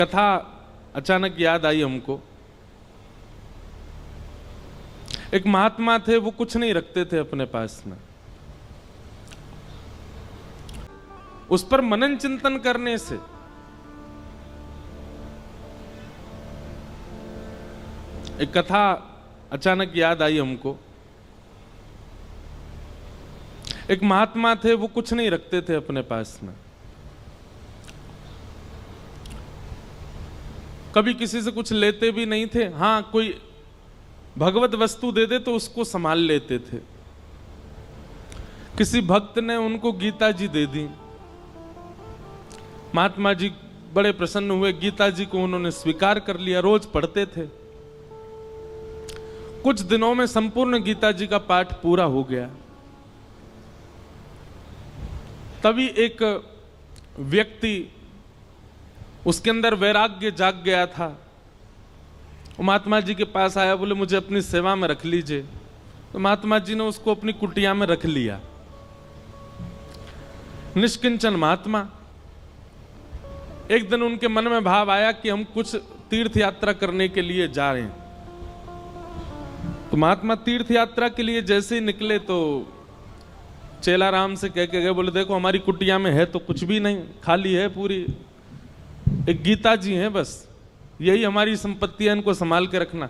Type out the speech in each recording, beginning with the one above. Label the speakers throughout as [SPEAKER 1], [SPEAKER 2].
[SPEAKER 1] कथा अचानक याद आई हमको। एक महात्मा थे, वो कुछ नहीं रखते थे अपने पास में। उस पर मनन चिंतन करने से एक कथा अचानक याद आई हमको। एक महात्मा थे, वो कुछ नहीं रखते थे अपने पास में। कभी किसी से कुछ लेते भी नहीं थे। हां, कोई भगवत वस्तु दे दे तो उसको संभाल लेते थे। किसी भक्त ने उनको गीता जी दे दी। महात्मा जी बड़े प्रसन्न हुए, गीता जी को उन्होंने स्वीकार कर लिया, रोज पढ़ते थे। कुछ दिनों में संपूर्ण गीता जी का पाठ पूरा हो गया। तभी एक व्यक्ति, उसके अंदर वैराग्य जाग गया था, वो महात्मा जी के पास आया, बोले मुझे अपनी सेवा में रख लीजिए। तो महात्मा जी ने उसको अपनी कुटिया में रख लिया। निष्किंचन महात्मा। एक दिन उनके मन में भाव आया कि हम कुछ तीर्थ यात्रा करने के लिए जा रहे हैं। तो महात्मा तीर्थ यात्रा के लिए जैसे ही निकले तो चेला राम से कह के गए, बोले देखो हमारी कुटिया में है तो कुछ भी नहीं, खाली है पूरी, एक गीता जी है बस, यही हमारी संपत्ति है, इनको संभाल के रखना।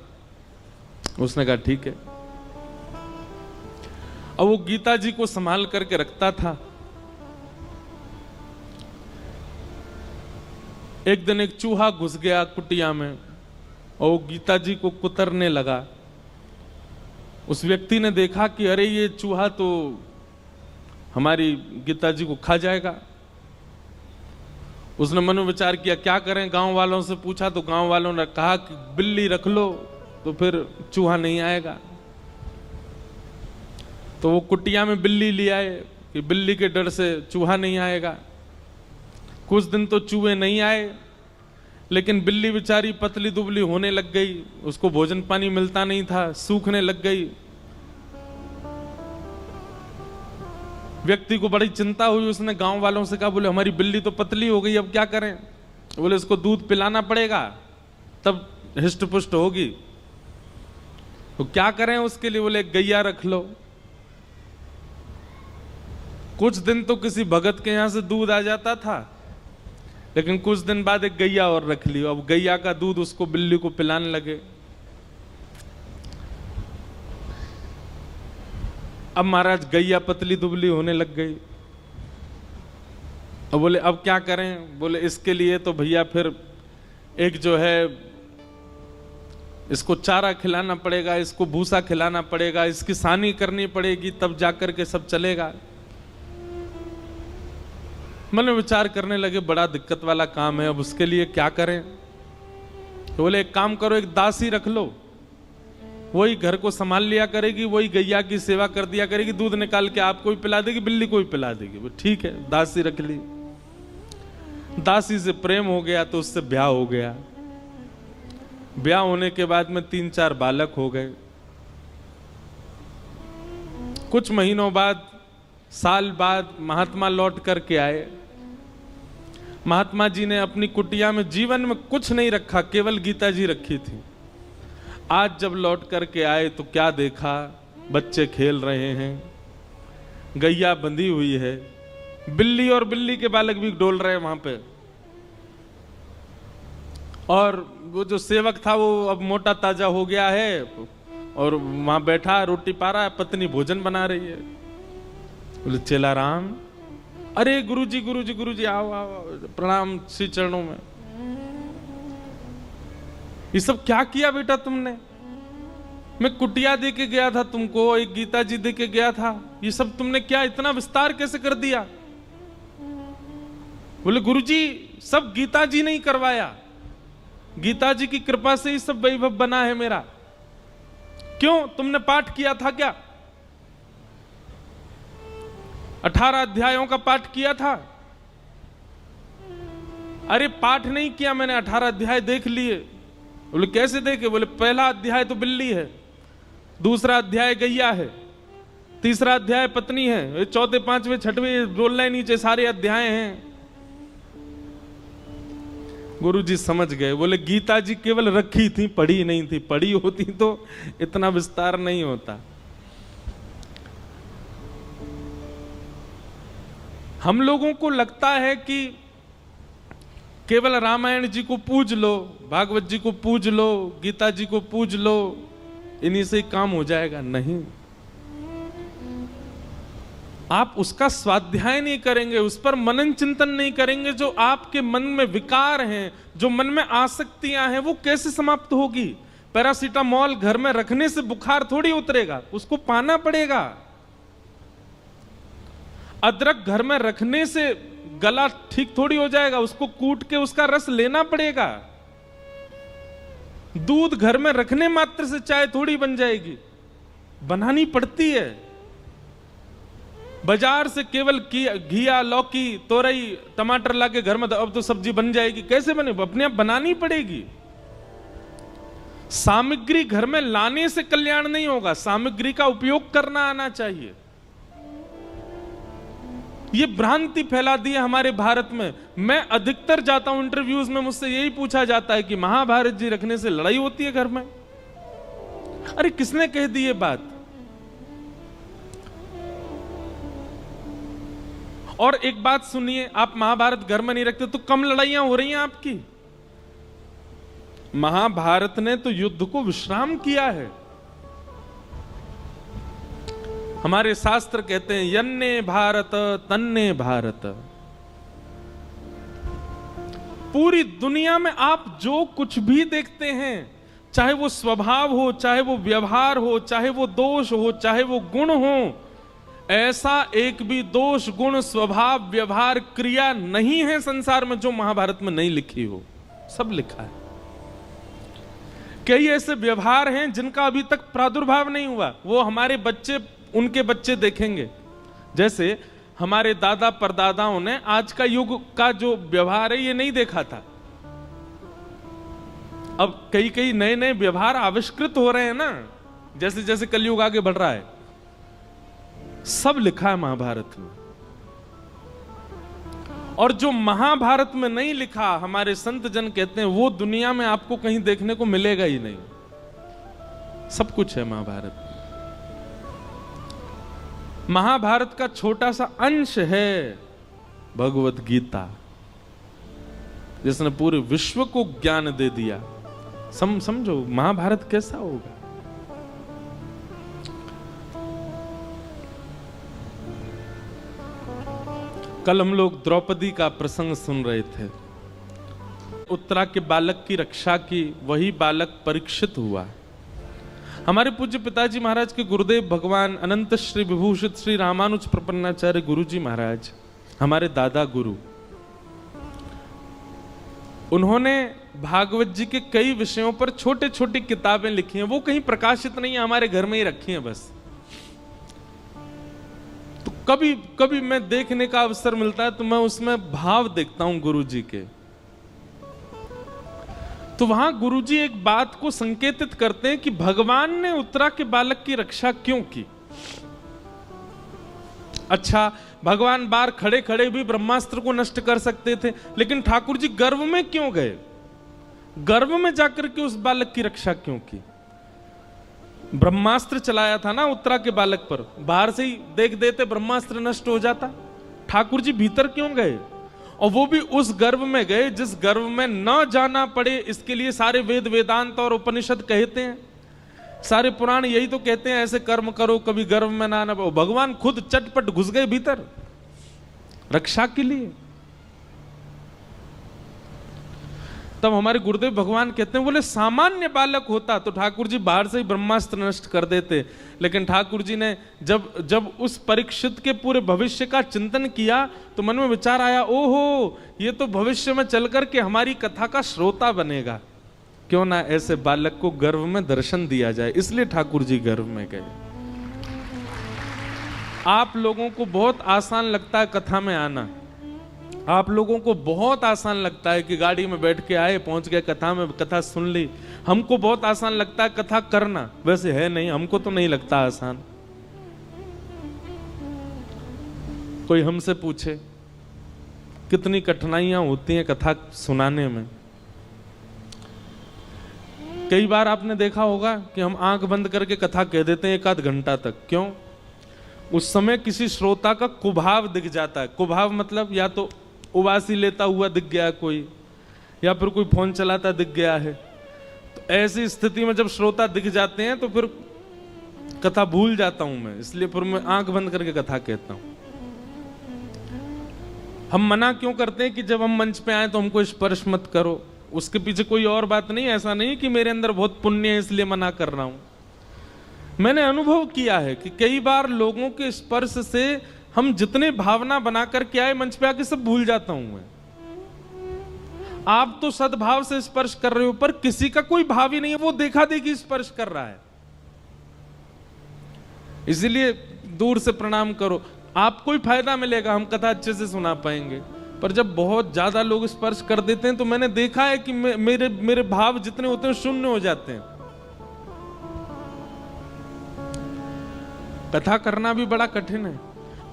[SPEAKER 1] उसने कहा ठीक है। अब वो गीता जी को संभाल करके रखता था। एक दिन एक चूहा घुस गया कुटिया में और वो गीता जी को कुतरने लगा। उस व्यक्ति ने देखा कि अरे ये चूहा तो हमारी गीता जी को खा जाएगा। उसने मनोविचार किया क्या करें। गांव वालों से पूछा तो गांव वालों ने कहा कि बिल्ली रख लो तो फिर चूहा नहीं आएगा। तो वो कुटिया में बिल्ली ले आए कि बिल्ली के डर से चूहा नहीं आएगा। कुछ दिन तो चूहे नहीं आए, लेकिन बिल्ली बेचारी पतली दुबली होने लग गई, उसको भोजन पानी मिलता नहीं था, सूखने लग गई। व्यक्ति को बड़ी चिंता हुई। उसने गांव वालों से कहा, बोले हमारी बिल्ली तो पतली हो गई, अब क्या करें। बोले इसको दूध पिलाना पड़ेगा तब हिष्ट पुष्ट होगी। तो क्या करें उसके लिए। बोले गैया रख लो। कुछ दिन तो किसी भगत के यहां से दूध आ जाता था, लेकिन कुछ दिन बाद एक गैया और रख ली। अब गैया का दूध उसको बिल्ली को पिलाने लगे। अब महाराज गैया पतली दुबली होने लग गई। अब बोले अब क्या करें। बोले इसके लिए तो भैया फिर एक जो है इसको चारा खिलाना पड़ेगा, इसको भूसा खिलाना पड़ेगा, इसकी सानी करनी पड़ेगी, तब जाकर के सब चलेगा। मन में विचार करने लगे बड़ा दिक्कत वाला काम है, अब उसके लिए क्या करें। तो बोले एक काम करो, एक दासी रख लो, वही घर को संभाल लिया करेगी, वही गैया की सेवा कर दिया करेगी, दूध निकाल के आपको भी पिला देगी, बिल्ली को भी पिला देगी। वो ठीक है, दासी रख ली। दासी से प्रेम हो गया तो उससे ब्याह हो गया। ब्याह होने के बाद में 3-4 बालक हो गए। कुछ महीनों बाद, साल बाद महात्मा लौट करके आए। महात्मा जी ने अपनी कुटिया में जीवन में कुछ नहीं रखा, केवल गीता जी रखी थी। आज जब लौट करके आए तो क्या देखा, बच्चे खेल रहे हैं, गैया बंधी हुई है, बिल्ली और बिल्ली के बालक भी डोल रहे हैं वहां पे। और वो जो सेवक था वो अब मोटा ताजा हो गया है और वहां बैठा रोटी पा रहा है, पत्नी भोजन बना रही है। बोले चेला राम, अरे गुरुजी गुरुजी गुरुजी आओ आओ, प्रणाम श्री चरणों में। ये सब क्या किया बेटा तुमने। मैं कुटिया दे के गया था तुमको, एक गीता जी दे के गया था, ये सब तुमने क्या इतना विस्तार कैसे कर दिया। बोले गुरुजी सब गीता जी ने ही करवाया, गीता जी की कृपा से ही सब वैभव बना है मेरा। क्यों, तुमने पाठ किया था क्या। 18 अध्यायों का पाठ किया था। अरे पाठ नहीं किया मैंने, 18 अध्याय देख लिए। बोले कैसे देखे। बोले पहला अध्याय तो बिल्ली है, दूसरा अध्याय गैया है, तीसरा अध्याय पत्नी है, चौथे पांचवें छठवें रोल लाइन नीचे सारे अध्याय हैं। गुरुजी समझ गए, बोले गीता जी केवल रखी थी, पढ़ी नहीं थी, पढ़ी होती तो इतना विस्तार नहीं होता। हम लोगों को लगता है कि केवल रामायण जी को पूज लो, भागवत जी को पूज लो, गीता जी को पूज लो, इन्हीं से काम हो जाएगा। नहीं, आप उसका स्वाध्याय नहीं करेंगे, उस पर मनन चिंतन नहीं करेंगे, जो आपके मन में विकार हैं, जो मन में आसक्तियां हैं, वो कैसे समाप्त होगी? पैरासीटामोल घर में रखने से बुखार थोड़ी उतरेगा, उसको पाना पड़ेगा। अदरक घर में रखने से गला ठीक थोड़ी हो जाएगा, उसको कूट के उसका रस लेना पड़ेगा। दूध घर में रखने मात्र से चाय थोड़ी बन जाएगी, बनानी पड़ती है। बाजार से केवल घिया, लौकी, तोरई, टमाटर लाके घर में अब तो सब्जी बन जाएगी, कैसे बने? अपने आप बनानी पड़ेगी। सामग्री घर में लाने से कल्याण नहीं होगा, सामग्री का उपयोग करना आना चाहिए। ये भ्रांति फैला दी है हमारे भारत में। मैं अधिकतर जाता हूं इंटरव्यूज में, मुझसे यही पूछा जाता है कि महाभारत जी रखने से लड़ाई होती है घर में। अरे किसने कह दी ये बात? और एक बात सुनिए, आप महाभारत घर में नहीं रखते तो कम लड़ाइयां हो रही हैं आपकी। महाभारत ने तो युद्ध को विश्राम किया है। हमारे शास्त्र कहते हैं यन्ने भारत तन्ने भारत। पूरी दुनिया में आप जो कुछ भी देखते हैं, चाहे वो स्वभाव हो, चाहे वो व्यवहार हो, चाहे वो दोष हो, चाहे वो गुण हो, ऐसा एक भी दोष, गुण, स्वभाव, व्यवहार, क्रिया नहीं है संसार में जो महाभारत में नहीं लिखी हो। सब लिखा है। कई ऐसे व्यवहार हैं जिनका अभी तक प्रादुर्भाव नहीं हुआ, वो हमारे बच्चे, उनके बच्चे देखेंगे। जैसे हमारे दादा परदादाओं ने आज का युग का जो व्यवहार है ये नहीं देखा था। अब कई कई नए नए व्यवहार आविष्कृत हो रहे हैं ना, जैसे जैसे कलयुग आगे बढ़ रहा है। सब लिखा है महाभारत में। और जो महाभारत में नहीं लिखा, हमारे संत जन कहते हैं वो दुनिया में आपको कहीं देखने को मिलेगा ही नहीं। सब कुछ है महाभारत में। महाभारत का छोटा सा अंश है भगवत गीता, जिसने पूरे विश्व को ज्ञान दे दिया। समझो महाभारत कैसा होगा। कल हम लोग द्रौपदी का प्रसंग सुन रहे थे। उत्तरा के बालक की रक्षा की वही बालक परीक्षित हुआ। हमारे पूज्य पिताजी महाराज के गुरुदेव भगवान अनंत श्री विभूषित श्री रामानुज प्रपन्नाचार्य गुरुजी महाराज, हमारे दादा गुरु, उन्होंने भागवत जी के कई विषयों पर छोटे छोटे किताबें लिखी हैं। वो कहीं प्रकाशित नहीं है, हमारे घर में ही रखी हैं बस। तो कभी कभी मैं देखने का अवसर मिलता है तो मैं उसमें भाव देखता हूं गुरु जी के। तो वहां गुरुजी एक बात को संकेतित करते हैं कि भगवान ने उत्तरा के बालक की रक्षा क्यों की। अच्छा, भगवान बाहर खड़े खड़े भी ब्रह्मास्त्र को नष्ट कर सकते थे, लेकिन ठाकुर जी गर्भ में क्यों गए? गर्भ में जाकर के उस बालक की रक्षा क्यों की? ब्रह्मास्त्र चलाया था ना उत्तरा के बालक पर, बाहर से ही देख देते ब्रह्मास्त्र नष्ट हो जाता। ठाकुर जी भीतर क्यों गए? और वो भी उस गर्भ में गए जिस गर्भ में न जाना पड़े, इसके लिए सारे वेद वेदांत और उपनिषद कहते हैं, सारे पुराण यही तो कहते हैं ऐसे कर्म करो कभी गर्भ में ना आना। भगवान खुद चटपट घुस गए भीतर रक्षा के लिए। तब हमारे गुरुदेव भगवान कहते हैं, बोले सामान्य बालक होता तो ठाकुर जी बाहर से ही ब्रह्मास्त्र नष्ट कर देते, लेकिन ठाकुर जी ने जब उस परीक्षित के पूरे भविष्य का चिंतन किया तो मन में विचार आया, ओहो ये तो भविष्य में चल करके हमारी कथा का श्रोता बनेगा, क्यों ना ऐसे बालक को गर्भ में दर्शन दिया जाए। इसलिए ठाकुर जी गर्भ में गए। आप लोगों को बहुत आसान लगता है कथा में आना, आप लोगों को बहुत आसान लगता है कि गाड़ी में बैठ के आए, पहुंच गए कथा में, कथा सुन ली। हमको बहुत आसान लगता है कथा करना, वैसे है नहीं, हमको तो नहीं लगता आसान। कोई हमसे पूछे कितनी कठिनाइयां होती हैं कथा सुनाने में, कई बार आपने देखा होगा कि हम आंख बंद करके कथा कह देते हैं 1 आध घंटा तक। क्यों? उस समय किसी श्रोता का कुभाव दिख जाता है। कुभाव मतलब या तो उबासी लेता हुआ दिख गया कोई, या फिर कोई फोन चलाता दिख गया है। तो ऐसी स्थिति में जब श्रोता दिख जाते हैं तो फिर कथा भूल जाता हूं मैं, इसलिए फिर मैं आंख बंद करके कथा कहता हूं। हम मना क्यों करते हैं कि जब हम मंच पे आए तो हमको स्पर्श मत करो? उसके पीछे कोई और बात नहीं, ऐसा नहीं कि मेरे अंदर बहुत पुण्य है इसलिए मना कर रहा हूं। मैंने अनुभव किया है कि कई बार लोगों के स्पर्श से हम जितने भावना बना करके आए मंच पे आके सब भूल जाता हूं मैं। आप तो सद्भाव से स्पर्श कर रहे हो, पर किसी का कोई भाव ही नहीं है, वो देखा देखी स्पर्श कर रहा है। इसीलिए दूर से प्रणाम करो, आपको ही फायदा मिलेगा, हम कथा अच्छे से सुना पाएंगे। पर जब बहुत ज्यादा लोग स्पर्श कर देते हैं तो मैंने देखा है कि मेरे भाव जितने होते हैं शून्य हो जाते हैं। कथा करना भी बड़ा कठिन है,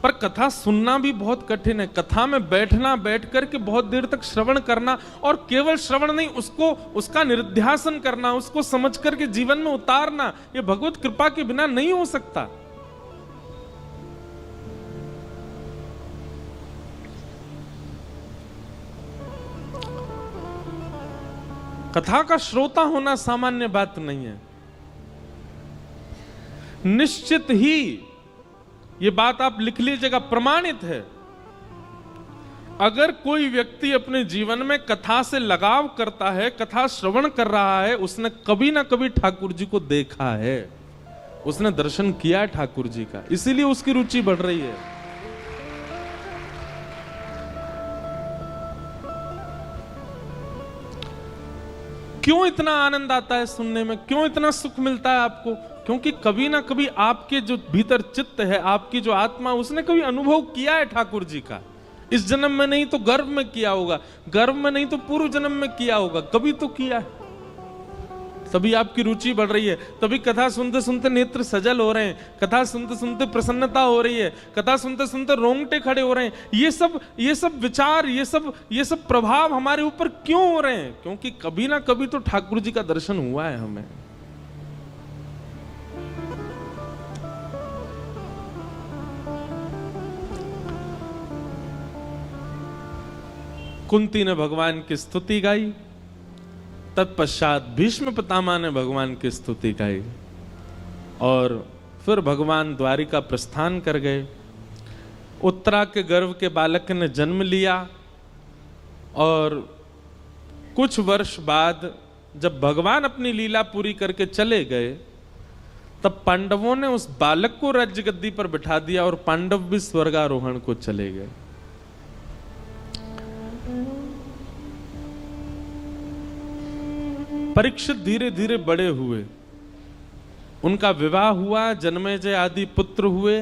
[SPEAKER 1] पर कथा सुनना भी बहुत कठिन है। कथा में बैठना, बैठ करके बहुत देर तक श्रवण करना, और केवल श्रवण नहीं, उसका निधिध्यासन करना, उसको समझ करके जीवन में उतारना, ये भगवत कृपा के बिना नहीं हो सकता। कथा का श्रोता होना सामान्य बात नहीं है। निश्चित ही ये बात आप लिख लीजिएगा, प्रमाणित है। अगर कोई व्यक्ति अपने जीवन में कथा से लगाव करता है, कथा श्रवण कर रहा है, उसने कभी ना कभी ठाकुर जी को देखा है, उसने दर्शन किया है ठाकुर जी का, इसीलिए उसकी रुचि बढ़ रही है। क्यों इतना आनंद आता है सुनने में? क्यों इतना सुख मिलता है आपको? क्योंकि कभी ना कभी आपके जो भीतर चित्त है, आपकी जो आत्मा, उसने कभी अनुभव किया है ठाकुर जी का। इस जन्म में नहीं तो गर्भ में किया होगा, गर्भ में नहीं तो पूर्व जन्म में किया होगा, कभी तो किया है। तभी आपकी रुचि बढ़ रही है, तभी कथा सुनते सुनते नेत्र सजल हो रहे हैं, कथा सुनते सुनते प्रसन्नता हो रही है, कथा सुनते सुनते रोंगटे खड़े हो रहे हैं। ये सब विचार, ये सब प्रभाव हमारे ऊपर क्यों हो रहे हैं? क्योंकि कभी ना कभी तो ठाकुर जी का दर्शन हुआ है हमें। कुंती ने भगवान की स्तुति गाई, तत्पश्चात भीष्म पितामह ने भगवान की स्तुति गाई, और फिर भगवान द्वारिका प्रस्थान कर गए। उत्तरा के गर्भ के बालक ने जन्म लिया, और कुछ वर्ष बाद जब भगवान अपनी लीला पूरी करके चले गए, तब पांडवों ने उस बालक को राज्य गद्दी पर बिठा दिया, और पांडव भी स्वर्गारोहण को चले गए। परीक्षित धीरे धीरे बड़े हुए, उनका विवाह हुआ, जन्मेजय आदि पुत्र हुए।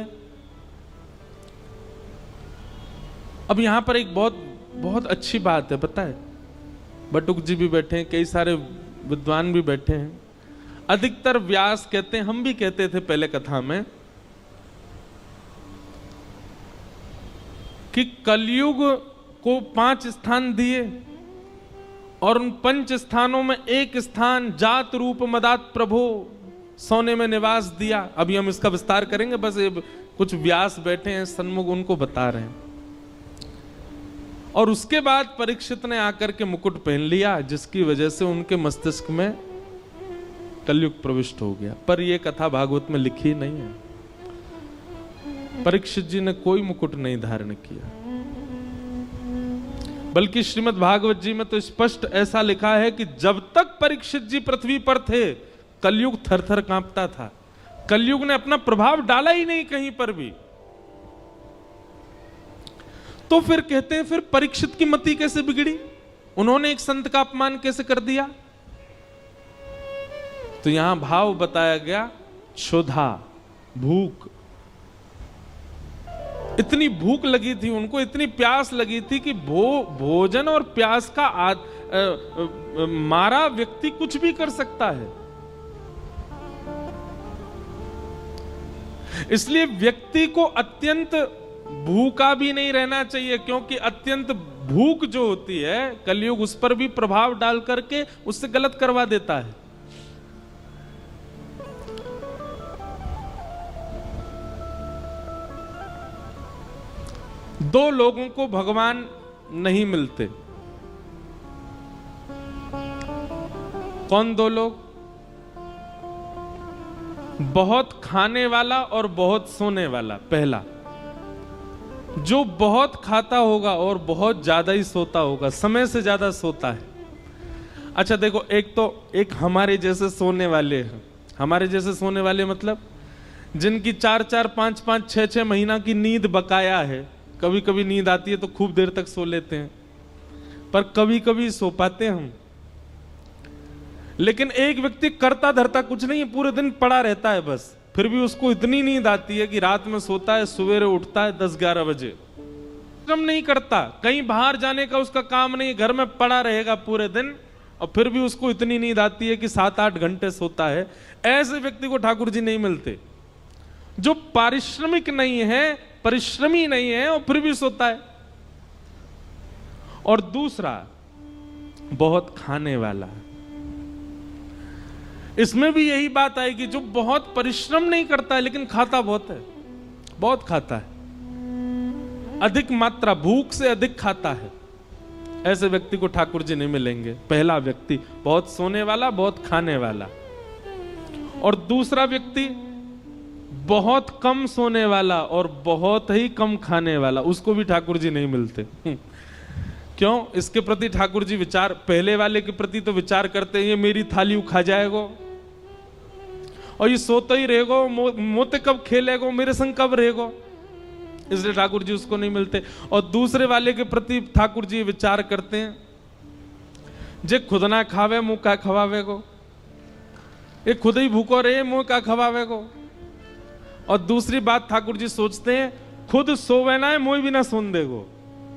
[SPEAKER 1] अब यहां पर एक बहुत अच्छी बात है, पता है? बटुक जी भी बैठे हैं, कई सारे विद्वान भी बैठे हैं। अधिकतर व्यास कहते हैं, हम भी कहते थे पहले कथा में, कि कलयुग को 5 स्थान दिए, और उन 5 स्थानों में एक स्थान जात रूप मदात प्रभो सोने में निवास दिया। अभी हम इसका विस्तार करेंगे, बस ये कुछ व्यास बैठे हैं सन्मुख, उनको बता रहे हैं। और उसके बाद परीक्षित ने आकर के मुकुट पहन लिया, जिसकी वजह से उनके मस्तिष्क में कलयुग प्रविष्ट हो गया। पर यह कथा भागवत में लिखी नहीं है। परीक्षित जी ने कोई मुकुट नहीं धारण किया, बल्कि श्रीमद् भागवत जी में तो स्पष्ट ऐसा लिखा है कि जब तक परीक्षित जी पृथ्वी पर थे, कलयुग थर-थर कांपता था। कलयुग ने अपना प्रभाव डाला ही नहीं कहीं पर भी। तो फिर कहते हैं, फिर परीक्षित की मति कैसे बिगड़ी? उन्होंने एक संत का अपमान कैसे कर दिया? तो यहां भाव बताया गया, क्षुधा, भूख। इतनी भूख लगी थी उनको, इतनी प्यास लगी थी कि भोजन और प्यास का मारा व्यक्ति कुछ भी कर सकता है। इसलिए व्यक्ति को अत्यंत भूखा भी नहीं रहना चाहिए, क्योंकि अत्यंत भूख जो होती है, कलयुग उस पर भी प्रभाव डाल करके उससे गलत करवा देता है। दो लोगों को भगवान नहीं मिलते। कौन दो लोग? बहुत खाने वाला और बहुत सोने वाला। पहला, जो बहुत खाता होगा और बहुत ज्यादा ही सोता होगा, समय से ज्यादा सोता है। अच्छा देखो, एक हमारे जैसे सोने वाले हैं। हमारे जैसे सोने वाले मतलब जिनकी 4-4, 5-5, 6-6 महीना की नींद बकाया है। कभी कभी नींद आती है तो खूब देर तक सो लेते हैं, पर कभी कभी सो पाते हैं हम। लेकिन एक व्यक्ति करता धरता कुछ नहीं है, पूरे दिन पड़ा रहता है बस, फिर भी उसको इतनी नींद आती है कि रात में सोता है, सवेरे उठता है 10-11 बजे। श्रम नहीं करता, कहीं बाहर जाने का उसका काम नहीं, घर में पड़ा रहेगा पूरे दिन, और फिर भी उसको इतनी नींद आती है कि 7-8 घंटे सोता है। ऐसे व्यक्ति को ठाकुर जी नहीं मिलते, जो पारिश्रमिक नहीं है, परिश्रमी नहीं है और फिर भी सोता है। और दूसरा, बहुत खाने वाला। इसमें भी यही बात आएगी, जो बहुत परिश्रम नहीं करता है लेकिन खाता बहुत है, बहुत खाता है, अधिक मात्रा, भूख से अधिक खाता है। ऐसे व्यक्ति को ठाकुर जी नहीं मिलेंगे। पहला व्यक्ति बहुत सोने वाला, बहुत खाने वाला। और दूसरा व्यक्ति बहुत कम सोने वाला और बहुत ही कम खाने वाला, उसको भी ठाकुर जी नहीं मिलते। क्यों? इसके प्रति ठाकुर जी विचार, पहले वाले के प्रति तो विचार करते हैं, ये मेरी थाली खा जाएगो और ये सोता ही रहेगो, मोते कब खेलेगो, मेरे संग कब रहेगो, इसलिए ठाकुर जी उसको नहीं मिलते। और दूसरे वाले के प्रति ठाकुर जी विचार करते हैं, जे खुद ना खावे मुंह का खवावेगो, ये खुद ही भूखो रहे मुंह का खवावेगो। और दूसरी बात ठाकुर जी सोचते हैं, खुद सोवे ना है मुंह भी ना सुन देगो,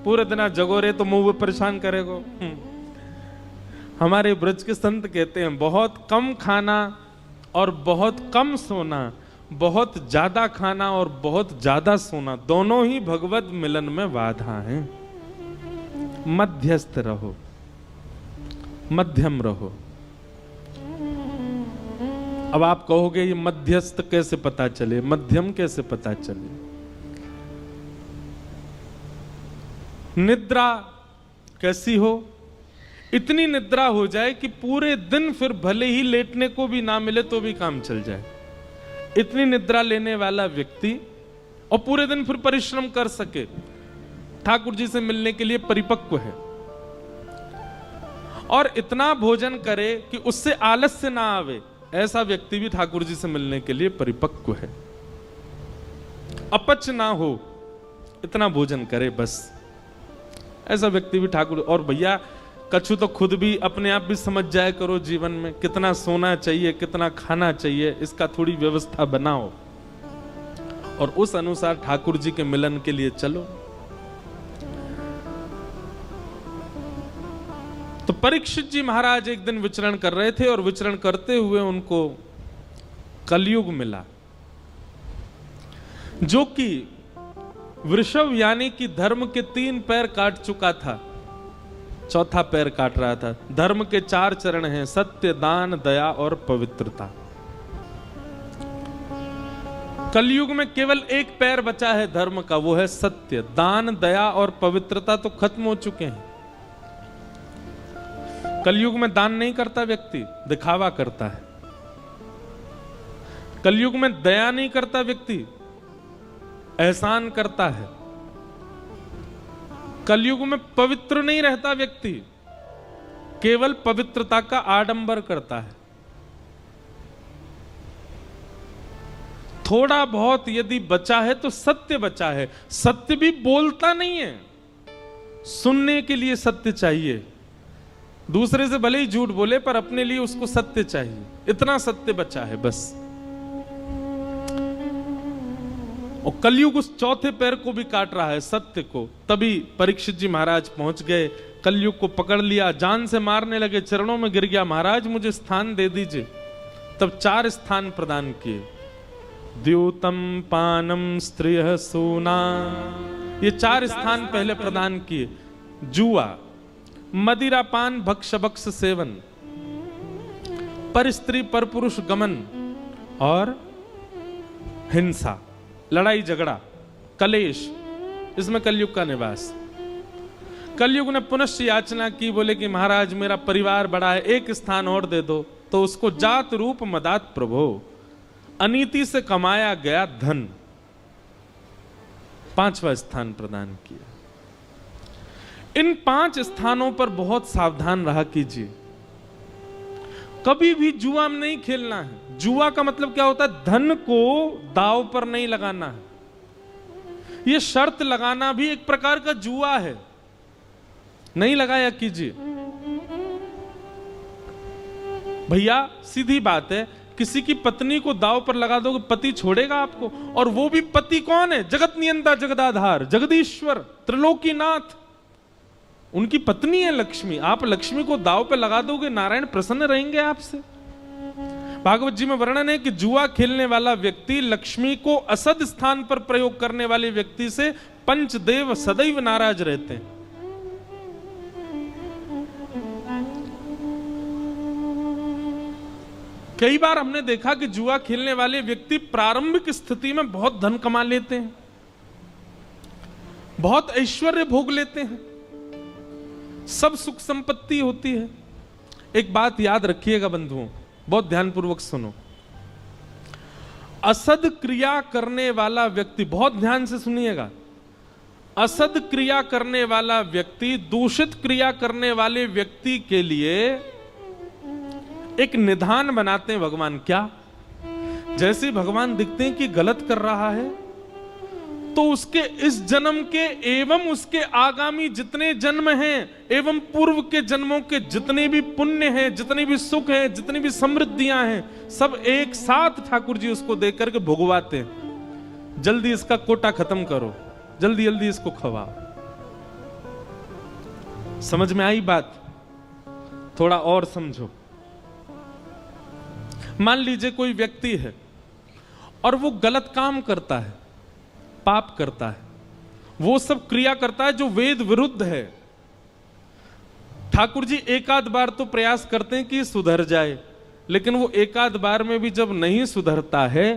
[SPEAKER 1] पूरे दिन जगो रहे तो मुंह परेशान करेगो। हमारे ब्रज के संत कहते हैं, बहुत कम खाना और बहुत कम सोना, बहुत ज्यादा खाना और बहुत ज्यादा सोना, दोनों ही भगवत मिलन में बाधा हैं। मध्यस्थ रहो, मध्यम रहो। अब आप कहोगे ये मध्यस्थ कैसे पता चले, मध्यम कैसे पता चले? निद्रा कैसी हो? इतनी निद्रा हो जाए कि पूरे दिन फिर भले ही लेटने को भी ना मिले तो भी काम चल जाए। इतनी निद्रा लेने वाला व्यक्ति, और पूरे दिन फिर परिश्रम कर सके, ठाकुर जी से मिलने के लिए परिपक्व है। और इतना भोजन करे कि उससे आलस्य ना आवे, ऐसा व्यक्ति भी ठाकुर जी से मिलने के लिए परिपक्व है। अपच ना हो, इतना भोजन करे बस, ऐसा व्यक्ति भी ठाकुर। और भैया कछु तो खुद भी अपने आप भी समझ जाया करो, जीवन में कितना सोना चाहिए, कितना खाना चाहिए, इसका थोड़ी व्यवस्था बनाओ और उस अनुसार ठाकुर जी के मिलन के लिए चलो। तो परीक्षित जी महाराज एक दिन विचरण कर रहे थे और विचरण करते हुए उनको कलयुग मिला, जो कि वृषभ यानी कि धर्म के 3 पैर काट चुका था, चौथा पैर काट रहा था। धर्म के 4 चरण हैं, सत्य, दान, दया और पवित्रता। कलयुग में केवल एक पैर बचा है धर्म का, वो है सत्य। दान, दया और पवित्रता तो खत्म हो चुके हैं। कलयुग में दान नहीं करता व्यक्ति, दिखावा करता है। कलयुग में दया नहीं करता व्यक्ति, एहसान करता है। कलयुग में पवित्र नहीं रहता व्यक्ति, केवल पवित्रता का आडंबर करता है। थोड़ा बहुत यदि बचा है तो सत्य बचा है। सत्य भी बोलता नहीं है, सुनने के लिए सत्य चाहिए। दूसरे से भले ही झूठ बोले पर अपने लिए उसको सत्य चाहिए, इतना सत्य बचा है बस। और कलयुग उस चौथे पैर को भी काट रहा है, सत्य को। तभी परीक्षित जी महाराज पहुंच गए, कलयुग को पकड़ लिया, जान से मारने लगे, चरणों में गिर गया, महाराज मुझे स्थान दे दीजिए। तब 4 स्थान प्रदान किए, द्यूतम, पानम, स्त्रियः, सूना, ये 4 स्थान पहले प्रदान किए। जुआ, मदिरा पान, भक्ष भक्ष सेवन, पर स्त्री पर पुरुष गमन और हिंसा, लड़ाई झगड़ा, कलेश, इसमें कलयुग का निवास। कलयुग ने पुनश्च याचना की, बोले कि महाराज मेरा परिवार बड़ा है, एक स्थान और दे दो। तो उसको जात रूप मदात प्रभो, अनीति से कमाया गया धन, 5वां स्थान प्रदान किया। इन 5 स्थानों पर बहुत सावधान रहा कीजिए। कभी भी जुआ में नहीं खेलना है। जुआ का मतलब क्या होता है? धन को दांव पर नहीं लगाना है। यह शर्त लगाना भी एक प्रकार का जुआ है, नहीं लगाया कीजिए। भैया सीधी बात है, किसी की पत्नी को दांव पर लगा दोगे, पति छोड़ेगा आपको? और वो भी पति कौन है? जगत नियंता, जगदाधार, जगदीश्वर, त्रिलोकीनाथ, उनकी पत्नी है लक्ष्मी। आप लक्ष्मी को दांव पे लगा दोगे, नारायण प्रसन्न रहेंगे आपसे। भागवत जी में वर्णन है कि जुआ खेलने वाला व्यक्ति लक्ष्मी को असद स्थान पर प्रयोग करने वाले व्यक्ति से पंचदेव सदैव नाराज रहते हैं। कई बार हमने देखा कि जुआ खेलने वाले व्यक्ति प्रारंभिक स्थिति में बहुत धन कमा लेते हैं, बहुत ऐश्वर्य भोग लेते हैं, सब सुख संपत्ति होती है। एक बात याद रखिएगा बंधुओं, बहुत ध्यानपूर्वक सुनो। असद क्रिया करने वाला व्यक्ति, बहुत ध्यान से सुनिएगा, असद क्रिया करने वाला व्यक्ति दूषित क्रिया करने वाले व्यक्ति के लिए एक निधान बनाते हैं भगवान। क्या? जैसे भगवान दिखते हैं कि गलत कर रहा है, तो उसके इस जन्म के एवं उसके आगामी जितने जन्म हैं एवं पूर्व के जन्मों के जितने भी पुण्य हैं, जितने भी सुख हैं, जितनी भी समृद्धियां हैं, सब एक साथ ठाकुर जी उसको देख करके भुगवाते हैं। जल्दी इसका कोटा खत्म करो, जल्दी जल्दी इसको खवाओ। समझ में आई बात? थोड़ा और समझो। मान लीजिए कोई व्यक्ति है और वो गलत काम करता है, पाप करता है, वो सब क्रिया करता है जो वेद विरुद्ध है। ठाकुर जी एकाध बार तो प्रयास करते हैं कि सुधर जाए, लेकिन वो एकाध बार में भी जब नहीं सुधरता है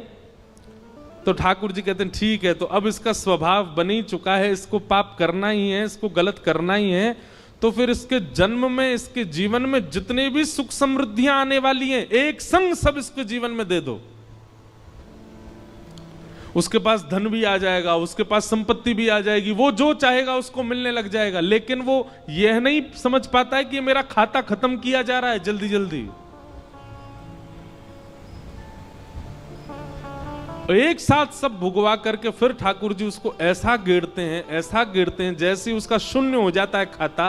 [SPEAKER 1] तो ठाकुर जी कहते हैं ठीक है, तो अब इसका स्वभाव बन ही चुका है, इसको पाप करना ही है, इसको गलत करना ही है, तो फिर इसके जन्म में, इसके जीवन में जितने भी सुख समृद्धियां आने वाली हैं, एक संग सब इसके जीवन में दे दो। उसके पास धन भी आ जाएगा, उसके पास संपत्ति भी आ जाएगी, वो जो चाहेगा उसको मिलने लग जाएगा। लेकिन वो यह नहीं समझ पाता है कि मेरा खाता खत्म किया जा रहा है जल्दी जल्दी। एक साथ सब भुगवा करके फिर ठाकुर जी उसको ऐसा गिरते हैं, ऐसा गिरते हैं, जैसे उसका शून्य हो जाता है खाता,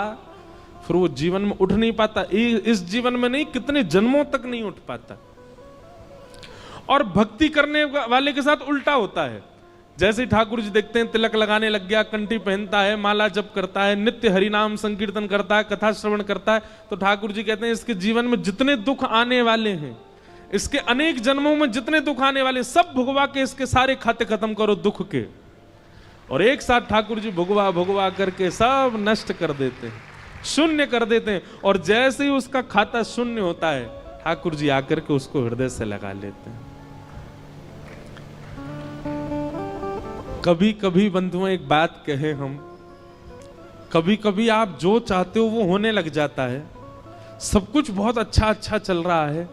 [SPEAKER 1] फिर वो जीवन में उठ नहीं पाता। इस जीवन में नहीं, कितने जन्मों तक नहीं उठ पाता। और भक्ति करने वाले के साथ उल्टा होता है। जैसे ठाकुर जी देखते हैं तिलक लगाने लग गया, कंठी पहनता है, माला जप करता है, नित्य हरिनाम संकीर्तन करता है, कथा श्रवण करता है, तो ठाकुर जी कहते हैं इसके जीवन में जितने दुख आने वाले हैं, इसके अनेक जन्मों में जितने दुख आने वाले, सब भुगवा के इसके सारे खाते खत्म करो दुख के। और एक साथ ठाकुर जी भुगवा भुगवा करके सब नष्ट कर देते हैं, शून्य कर देते हैं। और जैसे ही उसका खाता शून्य होता है, ठाकुर जी आकर के उसको हृदय से लगा लेते हैं। कभी कभी बंधुओं एक बात कहे हम, कभी कभी आप जो चाहते हो वो होने लग जाता है, सब कुछ बहुत अच्छा अच्छा चल रहा है,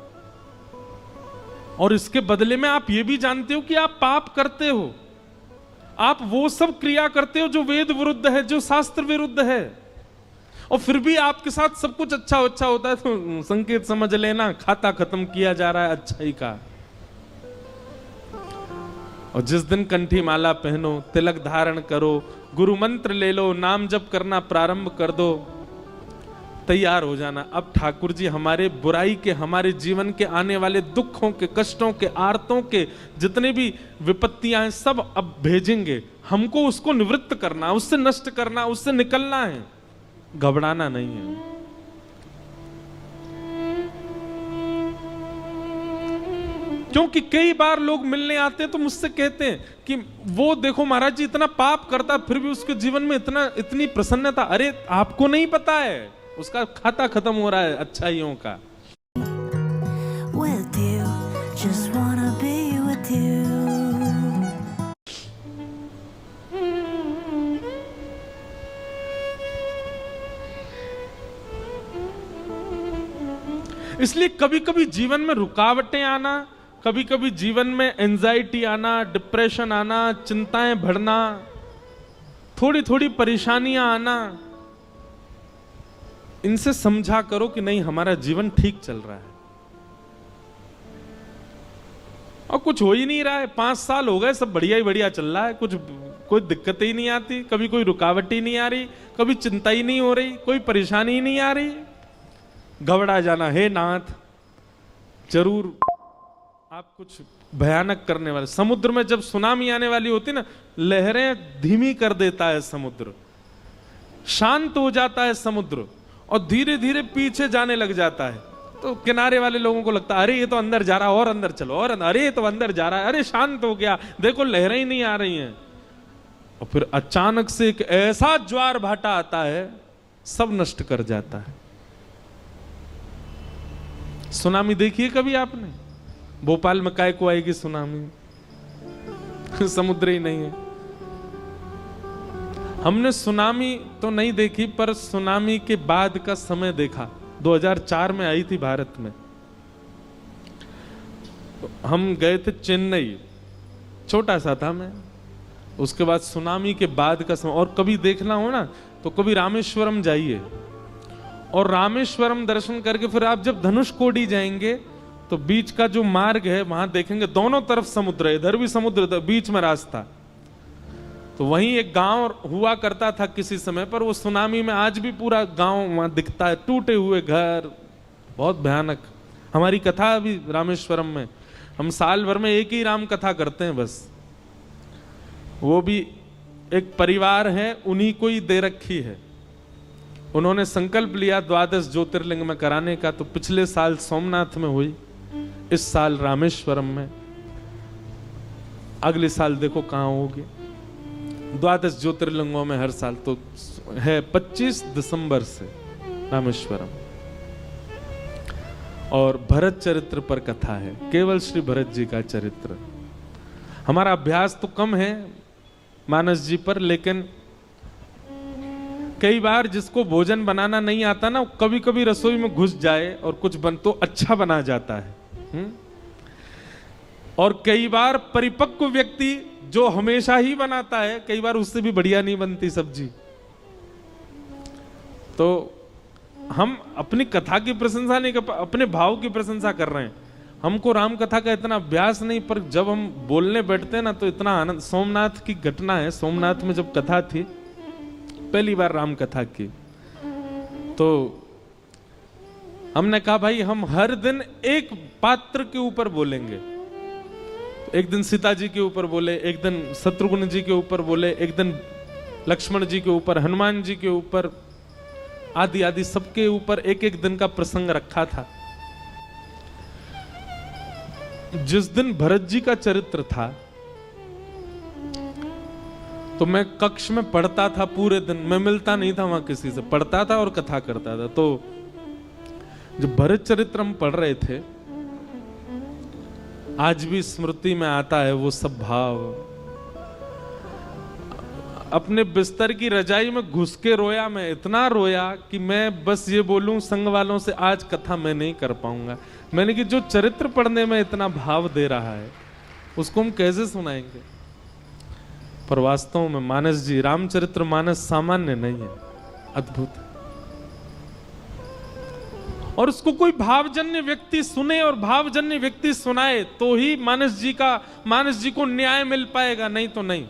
[SPEAKER 1] और इसके बदले में आप ये भी जानते हो कि आप पाप करते हो, आप वो सब क्रिया करते हो जो वेद विरुद्ध है, जो शास्त्र विरुद्ध है, और फिर भी आपके साथ सब कुछ अच्छा अच्छा होता है, तो संकेत समझ लेना खाता खत्म किया जा रहा है अच्छाई का। और जिस दिन कंठी माला पहनो, तिलक धारण करो, गुरु मंत्र ले लो, नाम जप करना प्रारंभ कर दो, तैयार हो जाना। अब ठाकुर जी हमारे बुराई के, हमारे जीवन के आने वाले दुखों के, कष्टों के, आर्तों के जितने भी विपत्तियां हैं सब अब भेजेंगे। हमको उसको निवृत्त करना, उससे नष्ट करना, उससे निकलना है, घबराना नहीं है। क्योंकि कई बार लोग मिलने आते हैं तो मुझसे कहते हैं कि वो देखो महाराज जी इतना पाप करता फिर भी उसके जीवन में इतनी प्रसन्नता। अरे आपको नहीं पता है, उसका खाता खत्म हो रहा है अच्छाइयों का। With you, just wanna be with you. इसलिए कभी कभी जीवन में रुकावटें आना, कभी कभी जीवन में एंजाइटी आना, डिप्रेशन आना, चिंताएं बढ़ना, थोड़ी थोड़ी परेशानियां आना, इनसे समझा करो कि नहीं हमारा जीवन ठीक चल रहा है और कुछ हो ही नहीं रहा है। 5 साल हो गए, सब बढ़िया ही बढ़िया चल रहा है, कुछ कोई दिक्कत ही नहीं आती, कभी कोई रुकावट ही नहीं आ रही, कभी चिंता ही नहीं हो रही, कोई परेशानी ही नहीं आ रही। घबरा जाना, हे नाथ जरूर आप कुछ भयानक करने वाले। समुद्र में जब सुनामी आने वाली होती ना, लहरें धीमी कर देता है समुद्र, शांत हो जाता है समुद्र और धीरे धीरे पीछे जाने लग जाता है। तो किनारे वाले लोगों को लगता है अरे ये तो अंदर जा रहा है, और अंदर चलो, और अरे ये तो अंदर जा रहा है, अरे शांत हो गया, देखो लहरें ही नहीं आ रही हैं। और फिर अचानक से एक ऐसा ज्वार भाटा आता है, सब नष्ट कर जाता है। सुनामी देखी है कभी आपने? भोपाल में काय को आएगी सुनामी? समुद्र ही नहीं है। हमने सुनामी तो नहीं देखी, पर सुनामी के बाद का समय देखा। 2004 में आई थी भारत में। हम गए थे चेन्नई, छोटा सा था मैं। उसके बाद सुनामी के बाद का समय, और कभी देखना हो ना तो कभी रामेश्वरम जाइए, और रामेश्वरम दर्शन करके फिर आप जब धनुषकोडी जाएंगे तो बीच का जो मार्ग है वहां देखेंगे दोनों तरफ समुद्र है, इधर भी समुद्र, इधर बीच में रास्ता। तो वहीं एक गांव हुआ करता था किसी समय पर, वो सुनामी में आज भी पूरा गांव वहां दिखता है, टूटे हुए घर, बहुत भयानक। हमारी कथा अभी रामेश्वरम में, हम साल भर में एक ही राम कथा करते हैं बस। वो भी एक परिवार है, उन्हीं को ही दे रखी है। उन्होंने संकल्प लिया 12 ज्योतिर्लिंग में कराने का, तो पिछले साल सोमनाथ में हुई, इस साल रामेश्वरम में, अगले साल देखो कहां होगी। 12 ज्योतिर्लिंगों में हर साल तो है 25 दिसंबर से रामेश्वरम। और भरत चरित्र पर कथा है, केवल श्री भरत जी का चरित्र। हमारा अभ्यास तो कम है मानस जी पर, लेकिन कई बार जिसको भोजन बनाना नहीं आता ना, कभी कभी रसोई में घुस जाए और कुछ बन तो अच्छा बना जाता है। और कई बार परिपक्व व्यक्ति जो हमेशा ही बनाता है, कई बार उससे भी बढ़िया नहीं बनती सब्जी। तो हम अपनी कथा की प्रशंसा नहीं कर, अपने भाव की प्रशंसा कर रहे हैं। हमको राम कथा का इतना अभ्यास नहीं, पर जब हम बोलने बैठते हैं ना तो इतना आनंद। सोमनाथ की घटना है, सोमनाथ में जब कथा थी, पहली बार राम कथा की, तो हमने कहा भाई हम हर दिन एक पात्र के ऊपर बोलेंगे। एक दिन सीता जी के ऊपर बोले, एक दिन शत्रुघ्न जी के ऊपर बोले, एक दिन लक्ष्मण जी के ऊपर, हनुमान जी के ऊपर, आदि आदि सबके ऊपर एक एक दिन का प्रसंग रखा था। जिस दिन भरत जी का चरित्र था तो मैं कक्ष में पढ़ता था पूरे दिन, मैं मिलता नहीं था वहां किसी से, पढ़ता था और कथा करता था। तो जब भरत चरित्र हम पढ़ रहे थे, आज भी स्मृति में आता है वो सब भाव। अपने बिस्तर की रजाई में घुस के रोया, मैं इतना रोया कि मैं बस ये बोलूं संघ वालों से, आज कथा मैं नहीं कर पाऊंगा। मैंने कि जो चरित्र पढ़ने में इतना भाव दे रहा है उसको हम कैसे सुनाएंगे। पर वास्तव में मानस जी, रामचरित्र मानस सामान्य नहीं है, अद्भुत है। और उसको कोई भावजन्य व्यक्ति सुने और भावजन्य व्यक्ति सुनाए तो ही मानस जी को न्याय मिल पाएगा, नहीं तो नहीं।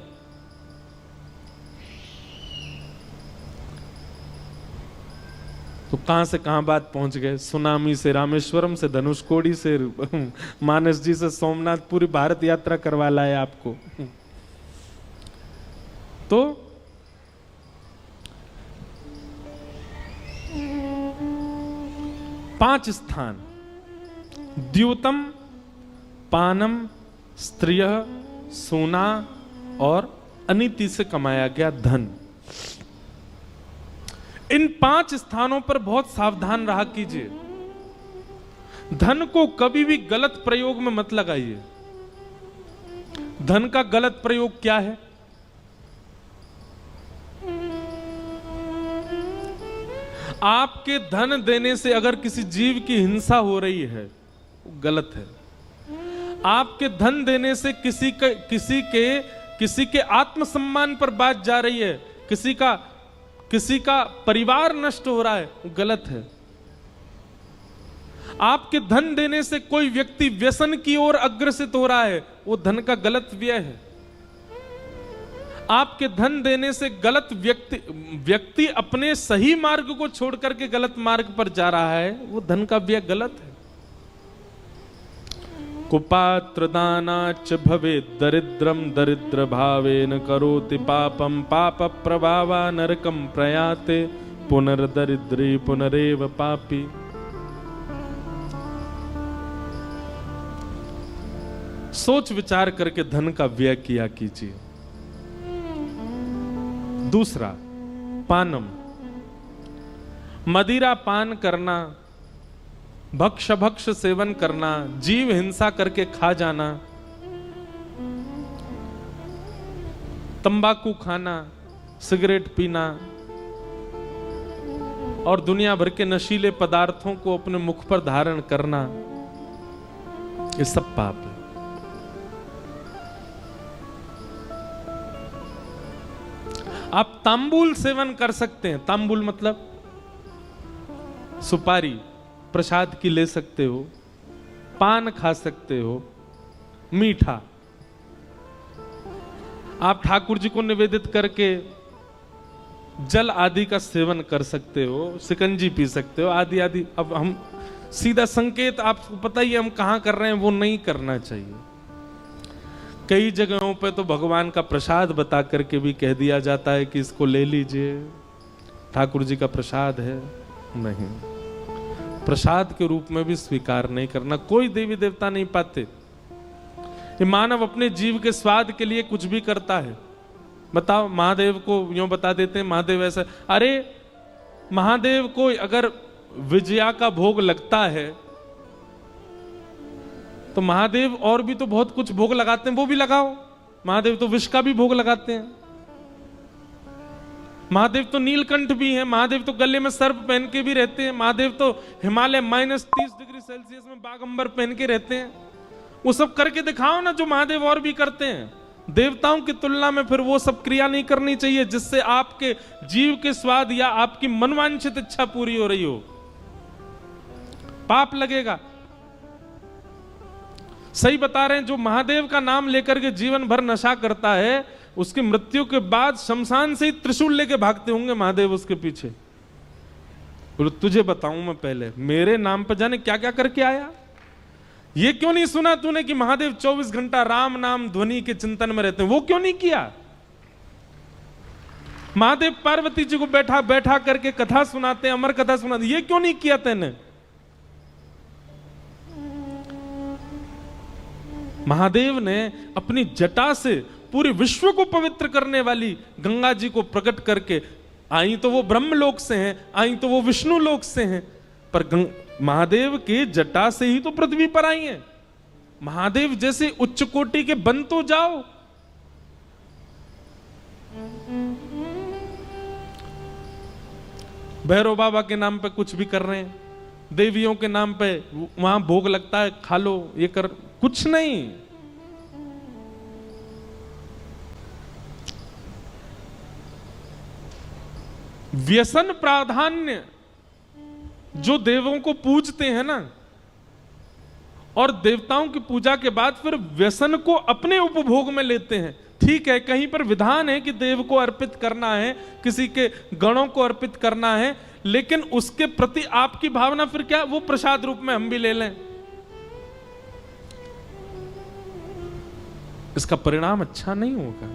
[SPEAKER 1] तो कहां से कहां बात पहुंच गए, सुनामी से रामेश्वरम से धनुषकोडी से मानस जी से सोमनाथ, पूरी भारत यात्रा करवा लाए आपको। तो 5 स्थान, द्यूतम, पानम, स्त्रिय, सोना और अनीति से कमाया गया धन। इन 5 स्थानों पर बहुत सावधान रहा कीजिए। धन को कभी भी गलत प्रयोग में मत लगाइए। धन का गलत प्रयोग क्या है? आपके धन देने से अगर किसी जीव की हिंसा हो रही है वो गलत है। आपके धन देने से किसी के आत्मसम्मान पर बात जा रही है, किसी का परिवार नष्ट हो रहा है, वो गलत है। आपके धन देने से कोई व्यक्ति व्यसन की ओर अग्रसित हो रहा है, वो धन का गलत व्यय है। आपके धन देने से गलत व्यक्ति अपने सही मार्ग को छोड़ करके गलत मार्ग पर जा रहा है, वो धन का व्यय गलत है। कुपात्र दानाच भवेत् दरिद्रम दरिद्र भावेन करोति पापम पाप प्रभावा नरकम प्रयाते पुनर्दरिद्री पुनरेव पापी। सोच विचार करके धन का व्यय किया कीजिए। दूसरा, पानम, मदिरा पान करना, भक्ष सेवन करना, जीव हिंसा करके खा जाना, तंबाकू खाना, सिगरेट पीना और दुनिया भर के नशीले पदार्थों को अपने मुख पर धारण करना, ये सब पाप है। आप तांबूल सेवन कर सकते हैं। तांबूल मतलब सुपारी प्रसाद की ले सकते हो, पान खा सकते हो, मीठा आप ठाकुर जी को निवेदित करके जल आदि का सेवन कर सकते हो, शिकंजी पी सकते हो, आदि आदि। अब हम सीधा संकेत आपको पता ही है हम कहां कर रहे हैं, वो नहीं करना चाहिए। कई जगहों पे तो भगवान का प्रसाद बता करके भी कह दिया जाता है कि इसको ले लीजिए, ठाकुर जी का प्रसाद है। नहीं, प्रसाद के रूप में भी स्वीकार नहीं करना। कोई देवी देवता नहीं पाते। ये मानव अपने जीव के स्वाद के लिए कुछ भी करता है। बताओ, महादेव को यूं बता देते हैं महादेव ऐसा। अरे महादेव को अगर विजया का भोग लगता है तो महादेव और भी तो बहुत कुछ भोग लगाते हैं, वो भी लगाओ। महादेव तो विष का भी भोग लगाते हैं। महादेव तो नीलकंठ भी हैं, महादेव तो गले में सर्प पहन के भी रहते हैं, महादेव तो हिमालय -30 डिग्री सेल्सियस में बागंबर पहन के रहते हैं। वो सब करके दिखाओ ना जो महादेव और भी करते हैं। देवताओं की तुलना में फिर वो सब क्रिया नहीं करनी चाहिए जिससे आपके जीव के स्वाद या आपकी मनवांछित इच्छा पूरी हो रही हो। पाप लगेगा। सही बता रहे हैं, जो महादेव का नाम लेकर के जीवन भर नशा करता है उसकी मृत्यु के बाद शमशान से ही त्रिशूल लेके भागते होंगे महादेव उसके पीछे। बोलो तुझे बताऊं मैं, पहले मेरे नाम पर जाने क्या क्या करके आया। ये क्यों नहीं सुना तूने कि महादेव 24 घंटा राम नाम ध्वनि के चिंतन में रहते हैं? वो क्यों नहीं किया? महादेव पार्वती जी को बैठा बैठा करके कथा सुनाते हैं, अमर कथा सुनाते, ये क्यों नहीं किया तेने? महादेव ने अपनी जटा से पूरे विश्व को पवित्र करने वाली गंगा जी को प्रकट करके, आई तो वो ब्रह्मलोक से हैं, आई तो वो विष्णु लोक से हैं, पर महादेव के जटा से ही तो पृथ्वी पर आई हैं। महादेव जैसे उच्च कोटि के बन तो जाओ। भैरव बाबा के नाम पे कुछ भी कर रहे हैं, देवियों के नाम पे वहां भोग लगता है, खा लो, ये कर, कुछ नहीं। व्यसन प्राधान्य जो देवों को पूजते हैं ना, और देवताओं की पूजा के बाद फिर व्यसन को अपने उपभोग में लेते हैं। ठीक है, कहीं पर विधान है कि देव को अर्पित करना है, किसी के गणों को अर्पित करना है, लेकिन उसके प्रति आपकी भावना फिर क्या, वो प्रसाद रूप में हम भी ले लें, इसका परिणाम अच्छा नहीं होगा।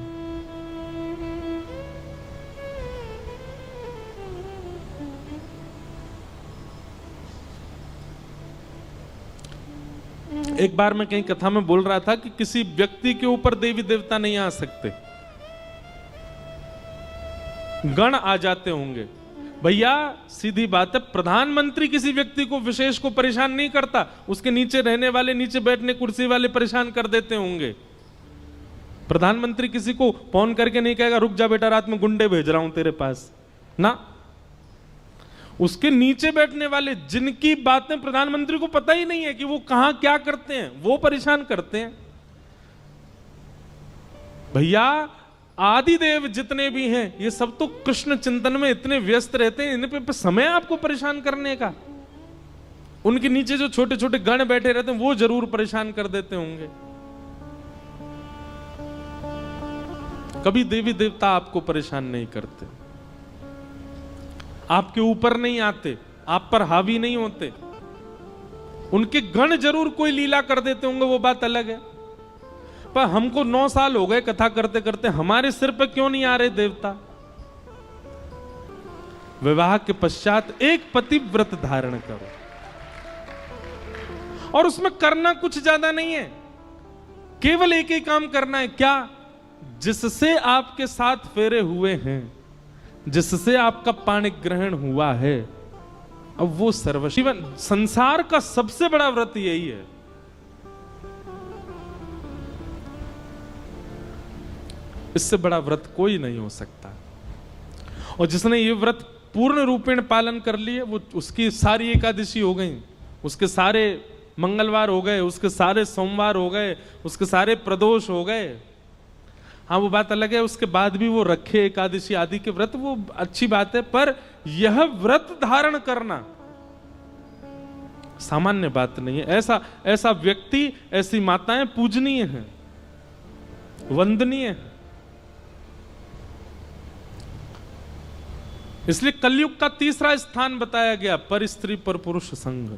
[SPEAKER 1] एक बार मैं कहीं कथा में बोल रहा था कि किसी व्यक्ति के ऊपर देवी देवता नहीं आ सकते, गण आ जाते होंगे। भैया सीधी बात है, प्रधानमंत्री किसी व्यक्ति को विशेष को परेशान नहीं करता, उसके नीचे रहने वाले, नीचे बैठने कुर्सी वाले परेशान कर देते होंगे। प्रधानमंत्री किसी को फोन करके नहीं कहेगा रुक जा बेटा रात में गुंडे भेज रहा हूं तेरे पास ना। उसके नीचे बैठने वाले जिनकी बातें प्रधानमंत्री को पता ही नहीं है कि वो कहां क्या करते हैं, वो परेशान करते हैं। भैया आदिदेव जितने भी हैं ये सब तो कृष्ण चिंतन में इतने व्यस्त रहते हैं, इन पे समय आपको परेशान करने का। उनके नीचे जो छोटे छोटे गण बैठे रहते हैं वो जरूर परेशान कर देते होंगे। कभी देवी देवता आपको परेशान नहीं करते, आपके ऊपर नहीं आते, आप पर हावी नहीं होते। उनके गण जरूर कोई लीला कर देते होंगे, वो बात अलग है। पर हमको 9 साल हो गए कथा करते करते, हमारे सिर पे क्यों नहीं आ रहे देवता? विवाह के पश्चात एक पतिव्रत धारण करो, और उसमें करना कुछ ज्यादा नहीं है, केवल एक ही काम करना है। क्या? जिससे आपके 7 फेरे हुए हैं, जिससे आपका पाणी ग्रहण हुआ है, अब वो सर्वशिव। संसार का सबसे बड़ा व्रत यही है। इससे बड़ा व्रत कोई नहीं हो सकता। और जिसने ये व्रत पूर्ण रूपेण पालन कर लिए, वो उसकी सारी एकादशी हो गई, उसके सारे मंगलवार हो गए, उसके सारे सोमवार हो गए, उसके सारे प्रदोष हो गए। हाँ वो बात अलग है, उसके बाद भी वो रखे एकादशी आदि के व्रत, वो अच्छी बात है। पर यह व्रत धारण करना सामान्य बात नहीं है। ऐसा व्यक्ति, ऐसी माताएं पूजनीय हैं, वंदनीय हैं। इसलिए कलयुग का तीसरा स्थान बताया गया, पर स्त्री पर पुरुष संग।